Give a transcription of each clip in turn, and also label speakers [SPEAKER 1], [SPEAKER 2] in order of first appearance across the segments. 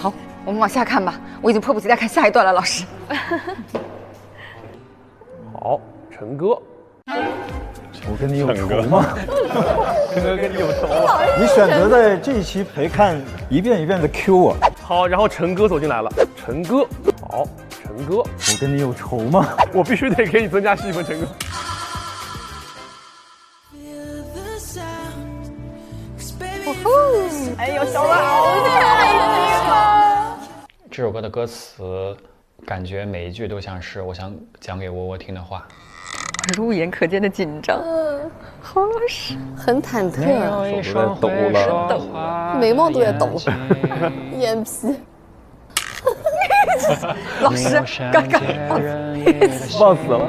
[SPEAKER 1] 好，我们往下看吧，我已经迫不及待看下一段了，老师。
[SPEAKER 2] 好，陈哥。
[SPEAKER 3] 我跟你有仇吗？
[SPEAKER 2] 陈哥跟你有仇啊！
[SPEAKER 3] 你选择在这一期陪看一遍一遍的 Q 我。
[SPEAKER 2] 好，然后陈哥走进来了。陈哥，好，陈哥，
[SPEAKER 3] 我跟你有仇吗？
[SPEAKER 2] 我必须得给你增加戏份，陈哥。
[SPEAKER 1] 哎呦，小老师开心了。
[SPEAKER 4] 这首歌的歌词，感觉每一句都像是我想讲给窝窝听的话。
[SPEAKER 1] 肉眼可见的紧张，好老师，
[SPEAKER 5] 很忐忑，
[SPEAKER 4] 手
[SPEAKER 2] 抖了，
[SPEAKER 5] 眉毛都在抖，眼皮。
[SPEAKER 1] 老师，刚刚
[SPEAKER 2] 忘死了。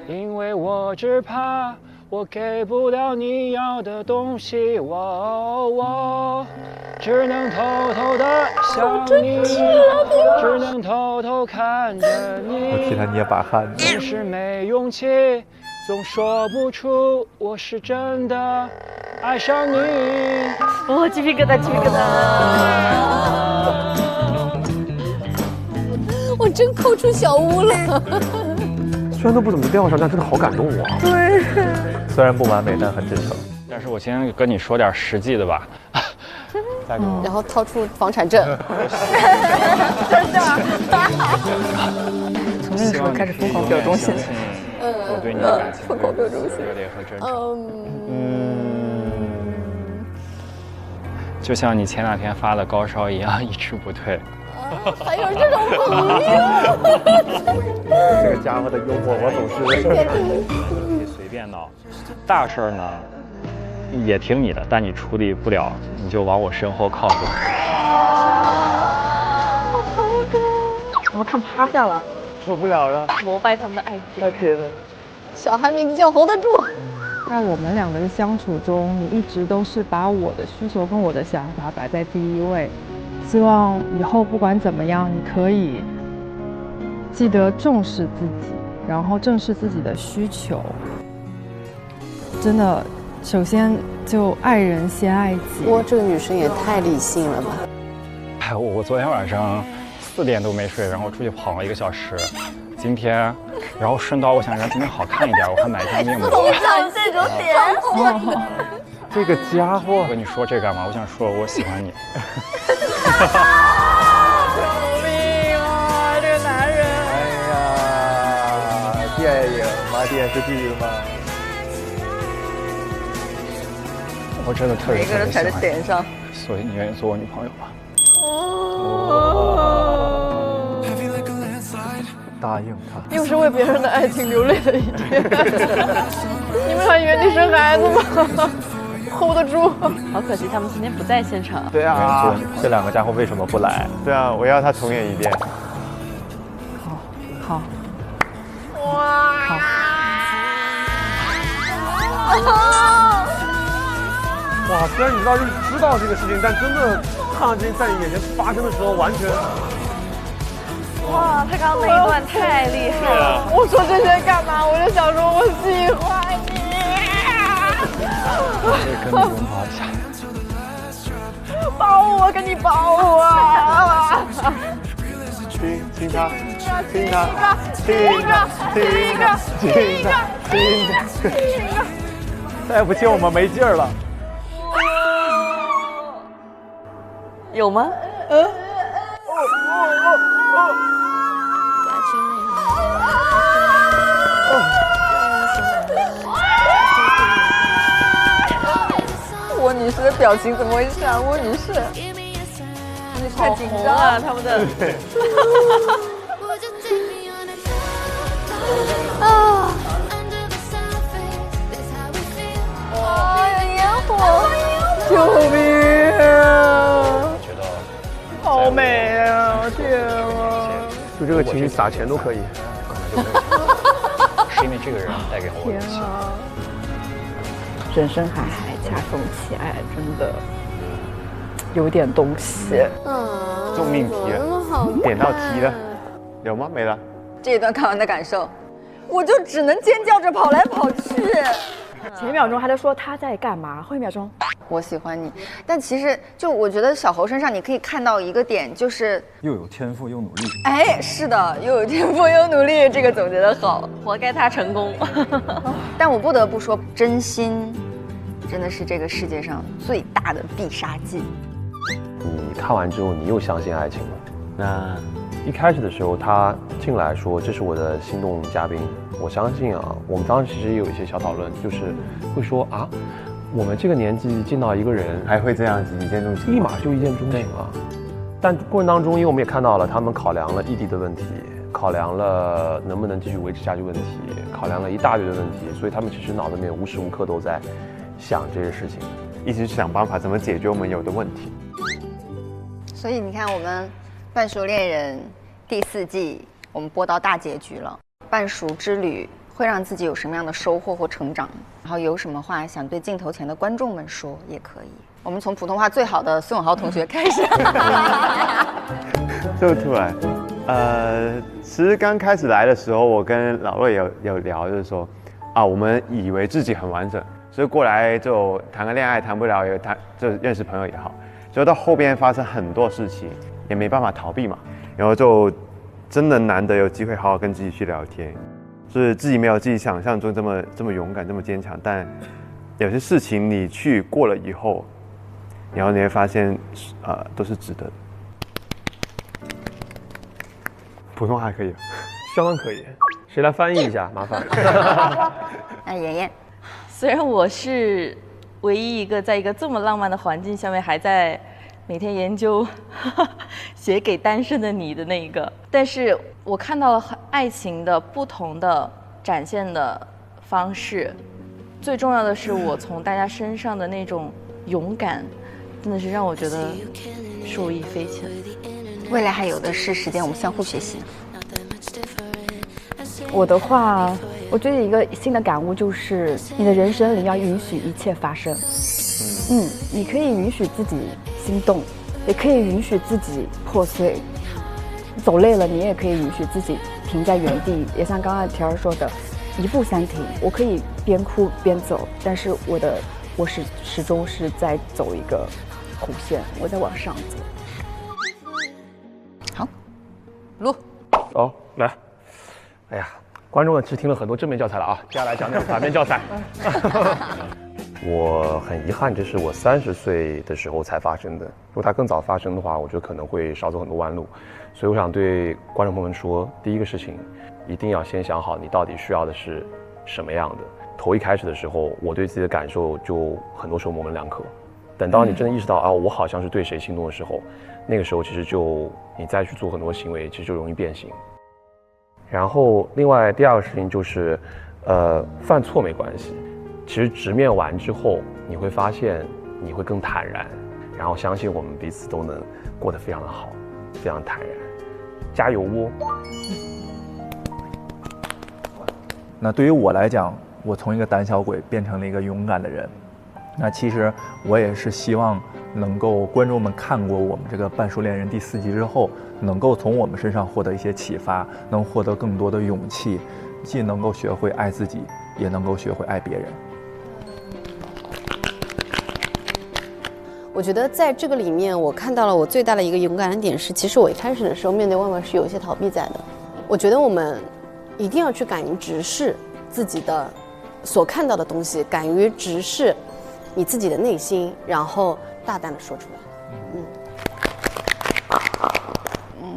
[SPEAKER 4] 因为我只怕我给不了你要的东西，我只能偷偷的想你，只能偷偷看着你。
[SPEAKER 3] 我替他捏把汗。
[SPEAKER 4] 总是没勇气，总说不出我是真的爱上你。
[SPEAKER 1] 哇，鸡皮疙瘩，鸡皮疙瘩。
[SPEAKER 5] 我真抠出小屋了。
[SPEAKER 2] 虽然都不怎么调上，但真的好感动我。
[SPEAKER 1] 对，
[SPEAKER 3] 虽然不完美，但很真诚。
[SPEAKER 4] 但是我先跟你说点实际的吧。
[SPEAKER 5] 然后掏出房产证。
[SPEAKER 1] 真的。从那个时候开始疯狂表忠心。
[SPEAKER 4] 我对你的感情
[SPEAKER 1] 疯狂表忠心，
[SPEAKER 4] 热烈和真诚。就像你前2天发的高烧一样，一直不退。
[SPEAKER 5] 还有这种朋友。
[SPEAKER 3] 这个家伙的幽默，我总是
[SPEAKER 4] 可以随便闹，大事儿呢也听你的，但你处理不了，你就往我身后靠过来。
[SPEAKER 1] 我看趴下了，
[SPEAKER 2] 受不了了，
[SPEAKER 1] 膜拜他们的爱情。
[SPEAKER 2] 太甜了。
[SPEAKER 5] 小孩名字叫hold得住。
[SPEAKER 6] 在我们两个的相处中，你一直都是把我的需求跟我的想法摆在第一位。希望以后不管怎么样，你可以记得重视自己，然后正视自己的需求。真的，首先就爱人先爱己。
[SPEAKER 5] 哇，这个女生也太理性了吧！
[SPEAKER 4] 哎，我昨天晚上4点都没睡，然后出去跑了1个小时。今天，然后顺道我想让今天好看一点，我还买一张面膜。
[SPEAKER 1] 总想这种点。
[SPEAKER 2] 这个家伙，
[SPEAKER 4] 我跟你说这干嘛？我想说我喜欢你。
[SPEAKER 1] 救命啊！这个男人。
[SPEAKER 3] 哎呀，电影吗？电视剧吗？
[SPEAKER 4] 我真的特别
[SPEAKER 1] 每个人踩在点上。
[SPEAKER 4] 所以你愿意做我女朋友吗？
[SPEAKER 3] 答应他。
[SPEAKER 6] 又是为别人的爱情流泪的一天。你们还原地生孩子吗？hold得住。
[SPEAKER 1] 好可惜他们今天不在现场。
[SPEAKER 2] 对啊，
[SPEAKER 3] 这2个家伙为什么不来？
[SPEAKER 2] 对啊，我要他重演一遍。
[SPEAKER 6] 好。
[SPEAKER 2] 哇，虽然你知道这个事情，但真的看到这在你眼前发生的时候，完全。
[SPEAKER 1] 哇，他刚刚那一段太厉害了。
[SPEAKER 6] 我说这些干嘛？我就想说我喜欢你。
[SPEAKER 4] 我可以跟你拥抱一下。
[SPEAKER 6] 抱我，跟你抱我。
[SPEAKER 2] 亲他，亲他，亲一个。
[SPEAKER 3] 再不亲我们没劲儿了。
[SPEAKER 1] 有吗？郭女士的表情怎么回事啊？郭女士，你太紧张了，他们的。啊！哇，有烟火！救命啊！
[SPEAKER 4] 觉得
[SPEAKER 2] 好美啊！天啊！就这个情绪撒钱都可以。
[SPEAKER 4] 可能就没有，是因为这个人带给我勇气。
[SPEAKER 6] 人生海海，恰逢其爱，真的有点东西。
[SPEAKER 2] 做命题点到题了，有吗？没了。
[SPEAKER 1] 这一段看完的感受，我就只能尖叫着跑来跑去。
[SPEAKER 6] 前1秒钟还在说他在干嘛，后1秒钟
[SPEAKER 1] 我喜欢你。但其实就我觉得小侯身上你可以看到一个点，就是
[SPEAKER 3] 又有天赋又努力。
[SPEAKER 1] 哎，是的，又有天赋又努力，这个总结得好，
[SPEAKER 5] 活该他成功。
[SPEAKER 1] 但我不得不说，真心真的是这个世界上最大的必杀技。
[SPEAKER 2] 你看完之后，你又相信爱情了？那一开始的时候，他进来说这是我的心动嘉宾，我相信啊，我们当时其实也有一些小讨论，就是会说啊，我们这个年纪见到一个人
[SPEAKER 3] 还会这样子一见钟情，
[SPEAKER 2] 立马就一见钟情了。但过程当中，因为我们也看到了他们考量了异地的问题，考量了能不能继续维持下去问题，考量了一大堆的问题，所以他们其实脑子里面无时无刻都在想这些事情，
[SPEAKER 3] 一直想办法怎么解决我们有的问题。
[SPEAKER 1] 所以你看，我们半熟恋人第4季，我们播到大结局了。半熟之旅会让自己有什么样的收获或成长？然后有什么话想对镜头前的观众们说也可以。我们从普通话最好的孙永豪同学开始。
[SPEAKER 3] 就突然，其实刚开始来的时候，我跟老瑞有聊，就是说，啊，我们以为自己很完整，所以过来就谈个恋爱，谈不了也就认识朋友也好，就到后边发生很多事情，也没办法逃避嘛，然后就真的难得有机会好好跟自己去聊天，就是自己没有自己想象中这么勇敢，这么坚强，但有些事情你去过了以后，然后你会发现，都是值得的。普通话还可以，
[SPEAKER 2] 相当可以。谁来翻译一下？麻烦。
[SPEAKER 1] 那妍妍，
[SPEAKER 5] 虽然我是唯一一个在一个这么浪漫的环境下面还在每天研究写给单身的你的那一个，但是我看到了爱情的不同的展现的方式，最重要的是我从大家身上的那种勇敢，真的是让我觉得受益匪浅。
[SPEAKER 1] 未来还有的是时间，我们相互学习呢。
[SPEAKER 7] 我的话，我觉得一个新的感悟就是，你的人生里要允许一切发生。你可以允许自己心动，也可以允许自己破碎。走累了，你也可以允许自己停在原地。也像刚才田儿说的，一步三停。我可以边哭边走，但是我始终是在走一个弧线，我在往上走。
[SPEAKER 1] 好，录。
[SPEAKER 2] 好，来。哎呀，观众们其实听了很多正面教材了啊，接下来讲点反面教材。我很遗憾，这是我30岁的时候才发生的。如果它更早发生的话，我觉得可能会少走很多弯路。所以我想对观众朋友们说，第一个事情，一定要先想好你到底需要的是什么样的。头一开始的时候，我对自己的感受就很多时候模棱两可。等到你真的意识到啊，我好像是对谁心动的时候，那个时候其实就你再去做很多行为，其实就容易变形。然后，另外第二个事情就是，犯错没关系，其实直面完之后，你会发现你会更坦然，然后相信我们彼此都能过得非常的好，非常坦然，加油哦！
[SPEAKER 8] 那对于我来讲，我从一个胆小鬼变成了一个勇敢的人。那其实我也是希望能够观众们看过我们这个《半熟恋人》第4季之后，能够从我们身上获得一些启发，能获得更多的勇气，既能够学会爱自己，也能够学会爱别人。
[SPEAKER 9] 我觉得在这个里面，我看到了我最大的一个勇敢的点是，其实我一开始的时候面对万万是有一些逃避在的。我觉得我们一定要去敢于直视自己的所看到的东西，敢于直视你自己的内心，然后大胆的说出来。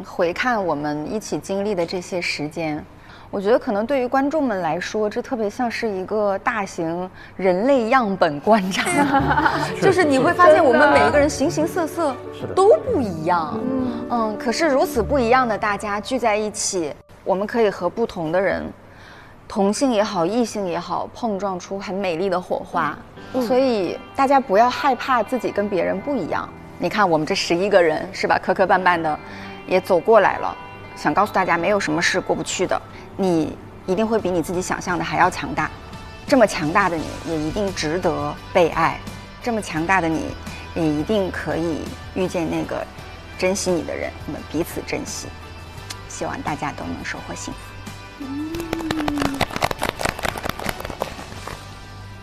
[SPEAKER 1] 回看我们一起经历的这些时间，我觉得可能对于观众们来说，这特别像是一个大型人类样本观察，就是你会发现我们每一个人形形色色都不一样，可是如此不一样的大家聚在一起，我们可以和不同的人，同性也好，异性也好，碰撞出很美丽的火花。所以大家不要害怕自己跟别人不一样。你看我们这11个人是吧，磕磕绊绊的也走过来了，想告诉大家没有什么事过不去的，你一定会比你自己想象的还要强大。这么强大的你也一定值得被爱，这么强大的你也一定可以遇见那个珍惜你的人，我们彼此珍惜。希望大家都能收获幸福。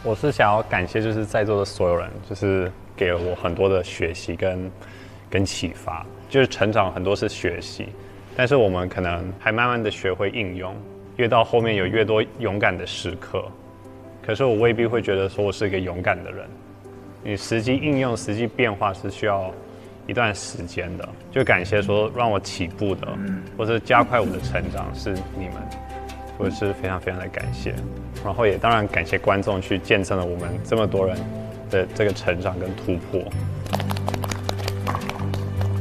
[SPEAKER 10] 我是想要感谢就是在座的所有人，就是给了我很多的学习跟启发。就是成长很多是学习，但是我们可能还慢慢的学会应用，越到后面有越多勇敢的时刻。可是我未必会觉得说我是一个勇敢的人，你实际应用、实际变化是需要一段时间的。就感谢说让我起步的，或是加快我的成长是你们，我是非常非常的感谢。然后也当然感谢观众去见证了我们这么多人的这个成长跟突破。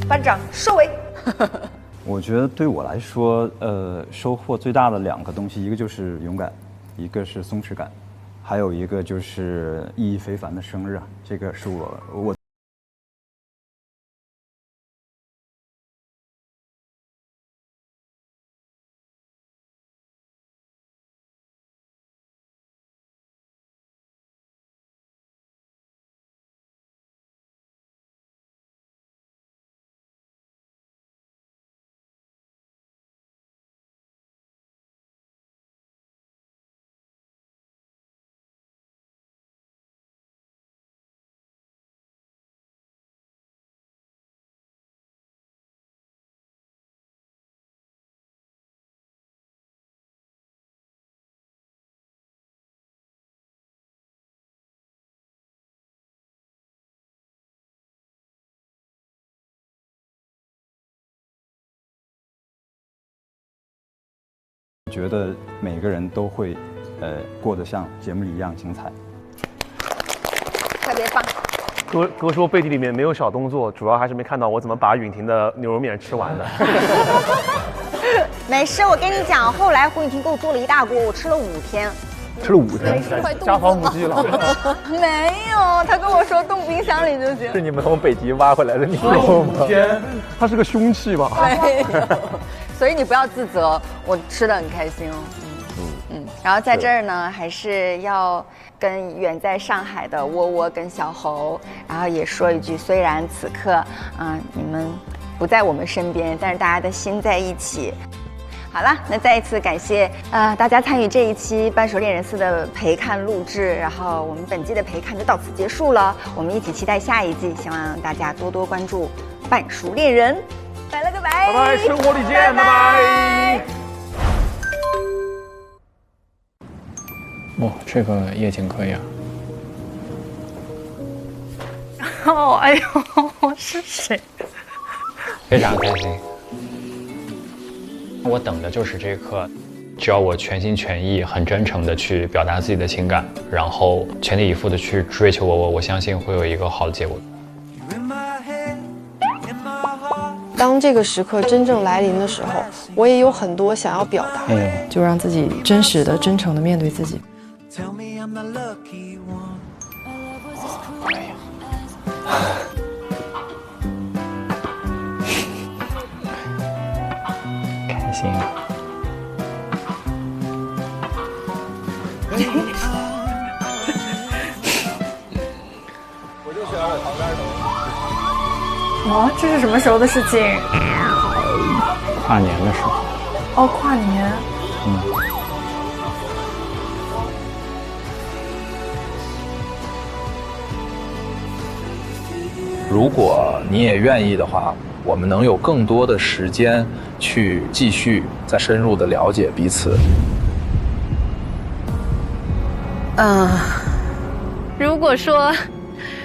[SPEAKER 1] 班长收尾。
[SPEAKER 11] 我觉得对我来说，收获最大的2个东西，一个就是勇敢，一个是松弛感，还有一个就是意义非凡的生日啊，这个是我。觉得每个人都会，过得像节目里一样精彩。
[SPEAKER 1] 特别棒。
[SPEAKER 2] 哥说背地里面没有小动作，主要还是没看到我怎么把允婷的牛肉面吃完的。
[SPEAKER 1] 没事，我跟你讲，后来胡允婷给我做了一大锅，我吃了5天。
[SPEAKER 2] 吃了5天，家防不济了。
[SPEAKER 1] 没有，他跟我说冻冰箱里就行。
[SPEAKER 8] 是你们从北极挖回来的牛肉吗？5
[SPEAKER 2] 天，它是个凶器吧？
[SPEAKER 1] 没有，所以你不要自责，我吃的很开心哦。然后在这儿呢，还是要跟远在上海的窝窝跟小侯，然后也说一句，虽然此刻你们不在我们身边，但是大家的心在一起。好了，那再一次感谢大家参与这一期《半熟恋人4》的陪看录制，然后我们本季的陪看就到此结束了，我们一起期待下一季，希望大家多多关注《半熟恋人》，拜了个拜，
[SPEAKER 2] 拜拜，生活里见，拜拜。
[SPEAKER 4] 哦，这个夜景可以啊。
[SPEAKER 1] 哦，哎呦，是谁？
[SPEAKER 4] 非常开心。我等的就是这一刻，只要我全心全意、很真诚的去表达自己的情感，然后全力以赴的去追求我相信会有一个好的结果。
[SPEAKER 9] 当这个时刻真正来临的时候，我也有很多想要表达，
[SPEAKER 6] 就让自己真实的、真诚的面对自己。
[SPEAKER 4] 开心。
[SPEAKER 12] 我就喜欢我旁边的。
[SPEAKER 1] 哦，这是什么时候的事情？
[SPEAKER 4] 跨年的时候。
[SPEAKER 1] 哦，跨年。
[SPEAKER 8] 如果你也愿意的话，我们能有更多的时间去继续再深入的了解彼此。
[SPEAKER 13] 如果说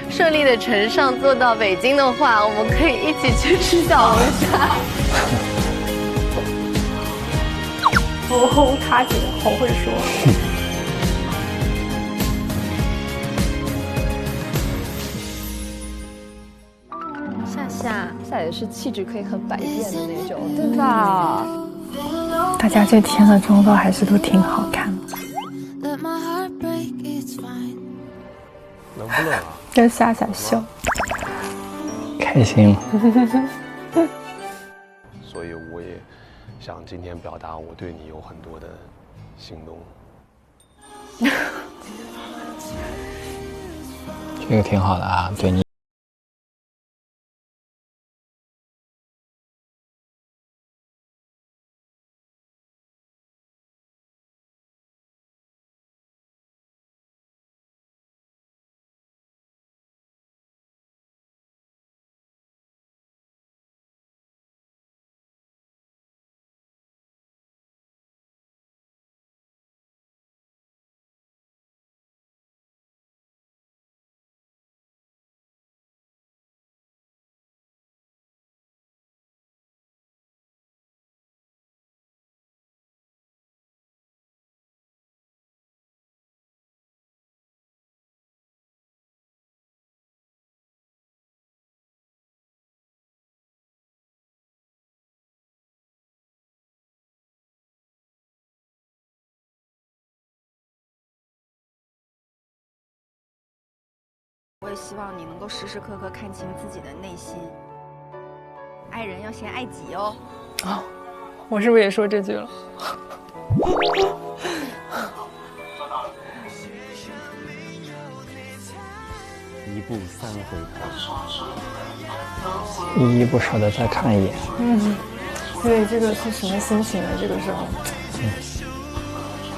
[SPEAKER 13] 顺利的乘上坐到北京的话，我们可以一起去吃小龙虾。
[SPEAKER 1] 哦，卡姐好会说。
[SPEAKER 7] 夏也是气质可以很百变的那种，
[SPEAKER 1] 对吧？
[SPEAKER 6] 大家这天的妆造还是都挺好看的。
[SPEAKER 2] 能不能啊？
[SPEAKER 6] 跟夏夏秀，
[SPEAKER 4] 开心。
[SPEAKER 2] 所以我也想今天表达我对你有很多的心动。
[SPEAKER 4] 这个挺好的啊，对你。
[SPEAKER 1] 我也希望你能够时时刻刻看清自己的内心，爱人要先爱己哦。
[SPEAKER 6] 哦，我是不是也说这句了？
[SPEAKER 12] 一步三回头，
[SPEAKER 4] 依依不舍地再看一眼。
[SPEAKER 6] 对，这个是什么心情呢？这个时候，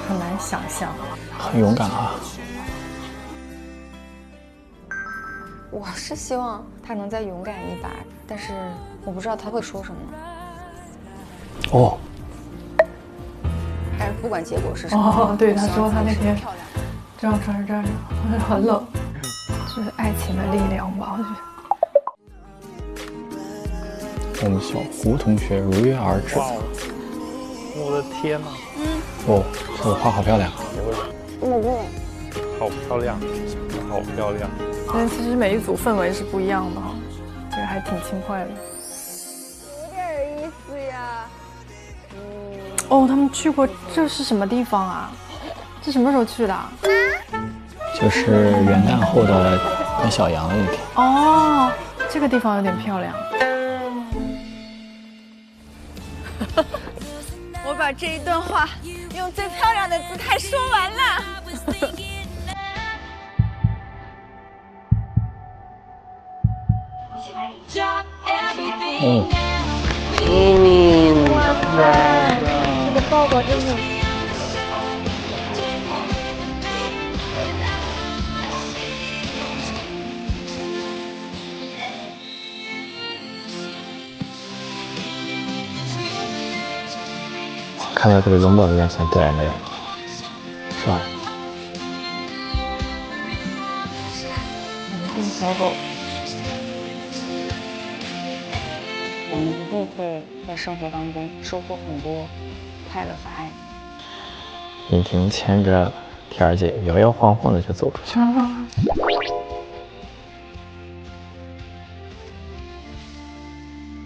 [SPEAKER 6] 很难想象。
[SPEAKER 4] 很勇敢啊！
[SPEAKER 1] 我是希望他能再勇敢一把，但是我不知道他会说什么。
[SPEAKER 4] 哦。
[SPEAKER 1] 但是不管结果是什么，
[SPEAKER 6] 哦，对，他说他那天这样穿着站着，很冷，这是爱情的力量吧？我觉得。
[SPEAKER 4] 我们小胡同学如约而至。
[SPEAKER 10] 我的天哪！
[SPEAKER 4] 哦，这个花好漂亮。
[SPEAKER 10] 好漂亮，好漂亮。
[SPEAKER 6] 但其实每一组氛围是不一样的哈，这个还挺轻快的。
[SPEAKER 1] 有点意思呀。
[SPEAKER 6] 哦，他们去过，这是什么地方啊？这什么时候去的？
[SPEAKER 4] 就是元旦后的跟小羊的一天。
[SPEAKER 6] 哦，这个地方有点漂亮。
[SPEAKER 1] 我把这一段话用最漂亮的姿态说完了。
[SPEAKER 13] 哇塞，这个抱抱真的。
[SPEAKER 4] 看到这个拥抱有点想掉眼泪，是吧？
[SPEAKER 1] 我们小狗，我们一定会在生活当中收获很多快乐和爱。
[SPEAKER 4] 婷婷牵着天儿姐摇摇晃晃的就走出去了。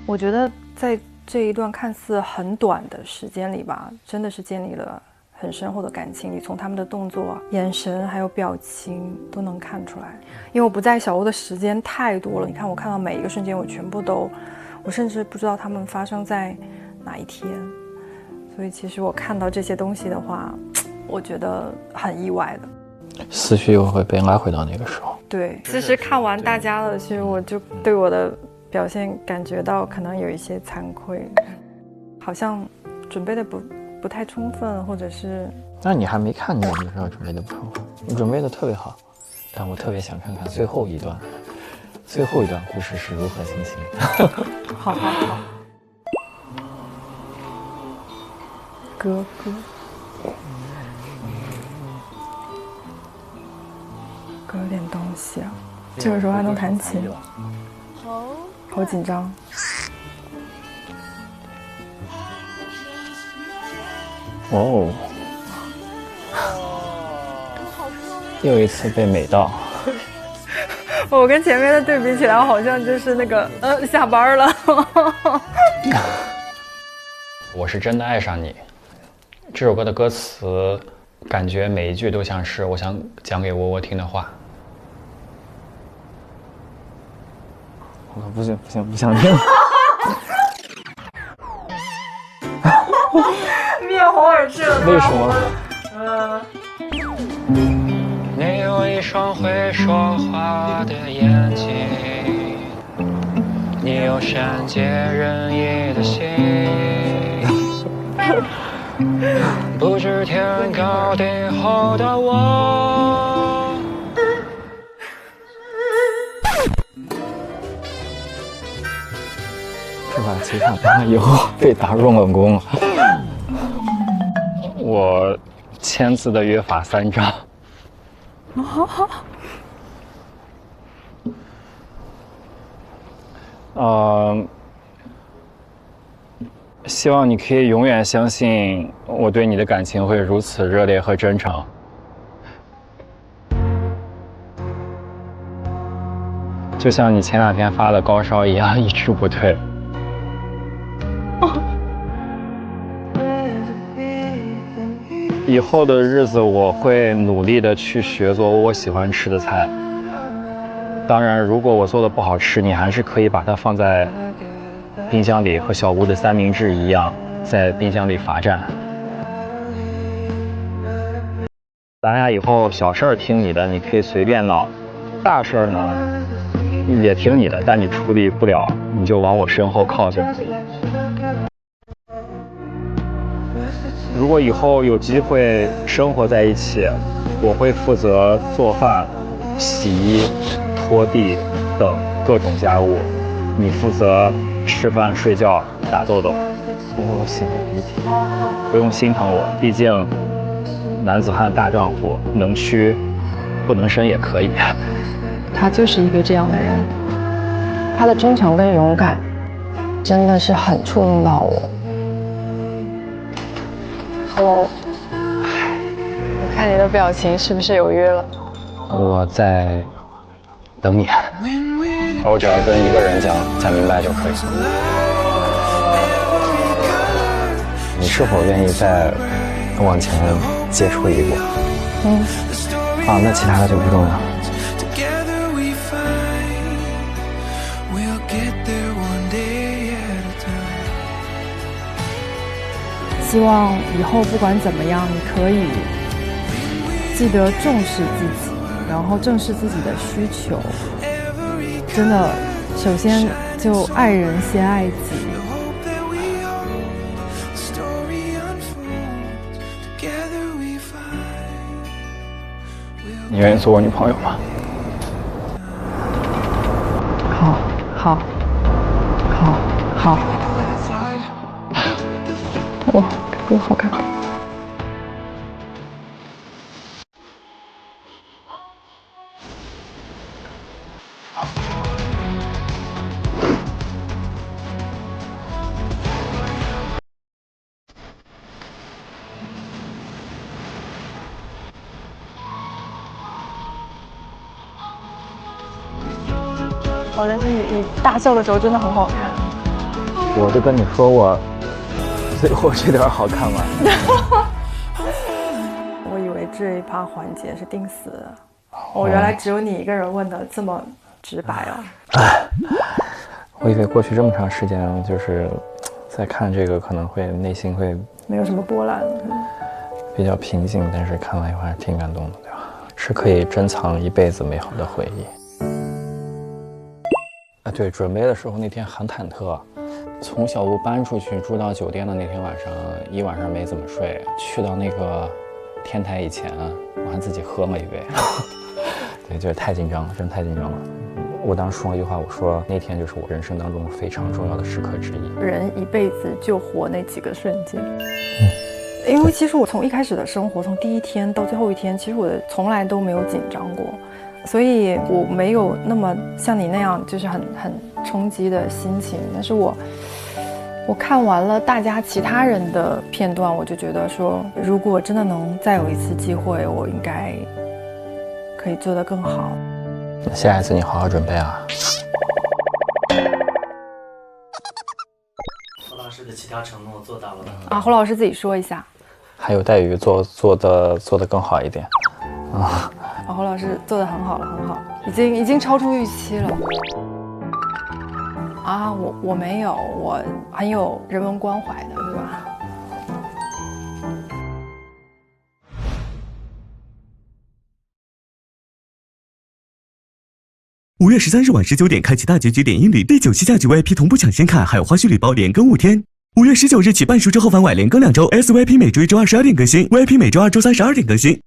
[SPEAKER 6] 我觉得在这一段看似很短的时间里吧，真的是建立了很深厚的感情。你从他们的动作、眼神还有表情都能看出来。因为我不在小屋的时间太多了，你看我看到每一个瞬间，我全部都，我甚至不知道他们发生在哪一天。所以其实我看到这些东西的话，我觉得很意外的。
[SPEAKER 4] 思绪又会被拉回到那个时候。
[SPEAKER 6] 对，其实看完大家了，其实我就对我的表现感觉到可能有一些惭愧，好像准备的不太充分，或者是……
[SPEAKER 4] 那你还没看，你怎么知道准备的不充分？你准备的特别好，但我特别想看看最后一段故事是如何进行的。
[SPEAKER 6] 好。哥哥有点东西啊，这个时候还能弹琴，好紧张。
[SPEAKER 4] 哦，又一次被美到。
[SPEAKER 6] 我跟前面的对比起来，好像就是那个下班了。
[SPEAKER 4] 我是真的爱上你。这首歌的歌词，感觉每一句都像是我想讲给窝窝听的话。不想听。
[SPEAKER 6] 面红耳赤了。
[SPEAKER 4] 为什么？你有一双会说话的眼睛，你有善解人意的心，不知天高地厚的我。这把吉他弹了以后被打入冷宫。我签字的约法3章。希望你可以永远相信我对你的感情会如此热烈和真诚。就像你前2天发的高烧一样，一直不退。以后的日子，我会努力的去学做我喜欢吃的菜。当然，如果我做的不好吃，你还是可以把它放在冰箱里，和小吴的三明治一样，在冰箱里罚站。咱俩以后小事儿听你的，你可以随便闹；大事儿呢也听你的，但你处理不了，你就往我身后靠就可以。如果以后有机会生活在一起，我会负责做饭、洗衣、拖地等各种家务，你负责吃饭、睡觉、打豆豆。我擤鼻涕，不用心疼我，毕竟男子汉大丈夫，能屈不能伸也可以。
[SPEAKER 6] 他就是一个这样的人，他的真诚跟勇敢，真的是很触动到我。我看你的表情是不是有约了？
[SPEAKER 4] 我在等你，我只要跟一个人讲，讲明白就可以。你是否愿意再往前接触一步？那其他的就不重要。
[SPEAKER 6] 希望以后不管怎么样，你可以记得重视自己，然后正视自己的需求。真的，首先就爱人先爱己。
[SPEAKER 4] 你愿意做我女朋友吗？
[SPEAKER 6] 好。哇，这个好看。但是你大笑的时候真的很好看。
[SPEAKER 4] 我就跟你说过，最后这点好看吗？
[SPEAKER 6] 我以为这一趴环节是定死的，原来只有你一个人问的这么直白哦。
[SPEAKER 4] 我以为过去这么长时间，就是在看这个可能会内心会
[SPEAKER 6] 没有什么波澜，
[SPEAKER 4] 比较平静，但是看完以后还是挺感动的，对吧？是可以珍藏一辈子美好的回忆。对，准备的时候那天很忐忑，从小屋搬出去住到酒店的那天晚上，一晚上没怎么睡。去到那个天台以前，我还自己喝了一杯。对，就是太紧张了，真的太紧张了。我当时说了一句话，我说那天就是我人生当中非常重要的时刻之一。
[SPEAKER 6] 人一辈子就活那几个瞬间。因为其实我从一开始的生活，从第一天到最后一天，其实我从来都没有紧张过。所以我没有那么像你那样就是很冲击的心情，但是我看完了大家其他人的片段，我就觉得说，如果真的能再有一次机会，我应该可以做得更好。
[SPEAKER 4] 下一次你好好准备啊。
[SPEAKER 12] 侯老师的其他承诺做到了吗？
[SPEAKER 6] 侯老师自己说一下。
[SPEAKER 4] 还有待于做得更好一点啊。
[SPEAKER 6] 侯老师做得很好了，很好，已经超出预期了。我没有，我很有人文关怀的，对吧
[SPEAKER 14] ？5月13日晚19点，开启大结局点映礼第9期下集 VIP 同步抢先看，还有花絮礼包连更5天。5月19日起半熟之后番外连更2周 ，SVIP 每周1周22点更新 ，VIP 每周2周3 12点更新。